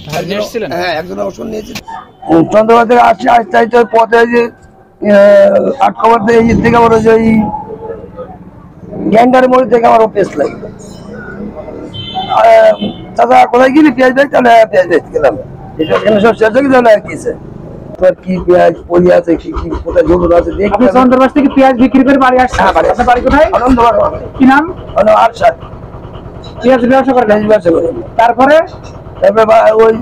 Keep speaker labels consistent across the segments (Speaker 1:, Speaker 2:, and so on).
Speaker 1: হ্যাঁ, একজন ওষুধ নিয়েছি। চন্দ্রবাদ থেকে আসছি, আসতে আসতে পথে যে 8 কবর থেকে আমার ওই গ্যান্ডার মোড় থেকে আমার অফিস লাগবে। দাদা কোথায় গেলি পেঁয়াজ বেচ? তাহলে পেঁয়াজ বেচতে গেলাম। এখানে সব শেষ হয়ে গেল আর কিসে কি পেঁয়াজ পলি আছে, কি কি কোথায় জরুর আছে।
Speaker 2: আপনি চন্দ্রবাস থেকে পেঁয়াজ বিক্রি করে বাড়ি আসছেন? আপনার বাড়ি কোথায়?
Speaker 1: আনন্দবাগ।
Speaker 2: কি নাম?
Speaker 1: আরশাদ।
Speaker 2: পেঁয়াজ ব্যবসা করেন?
Speaker 1: ব্যবসা করি।
Speaker 2: তারপরে
Speaker 1: ওই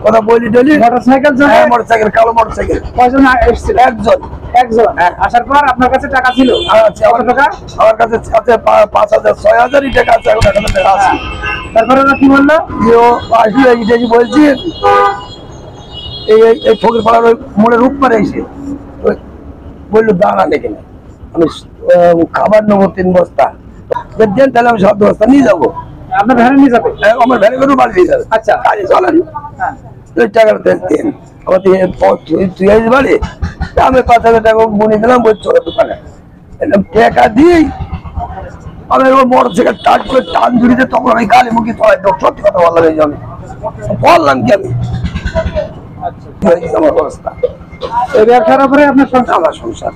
Speaker 1: কথা বলি ডলি
Speaker 2: মোটরসাইকেল,
Speaker 1: মোটরসাইকেল, কালো মোটরসাইকেল।
Speaker 2: কয়জন এসেছিল?
Speaker 1: একজন।
Speaker 2: আসার পর আপনার কাছে টাকা ছিল? কত টাকা?
Speaker 1: আমার কাছে আছে 5,000, 6,000 টাকা আছে। এখন আছে।
Speaker 2: তারপরে ওরা কি বললো?
Speaker 1: যে ও আসলে ইংরেজি বলছি, এই ফকির পাড়ার ওই মোড়ে রূপ পারে এসে বললো দাঁড়া নাকি না, আমি খাবার নেবো 3 বস্তা দেন, তাহলে আমি 7 বস্তা নিয়ে যাবো।
Speaker 2: আপনার ভ্যানে নিয়ে যাবে?
Speaker 1: আমার ভ্যানে করে বাড়ি নিয়ে যাবে।
Speaker 2: আচ্ছা,
Speaker 1: কাজে চলেন। টাকাটা দেন আমার তুই আসি বাড়ি। আমি 5,000 টাকা গুনে দিলাম ওই ছোট দোকানে। টাকা দিয়েই আমি মোটর থেকে টান করে টান ধরিতে, তখন আমি গালি মুখি চলাই। সত্যি কথা বললাম, এই আমি বললাম কি আমি আমার অবস্থা।
Speaker 2: এই ব্যবসার উপরে আপনার সংসার?
Speaker 1: আমার সংসার।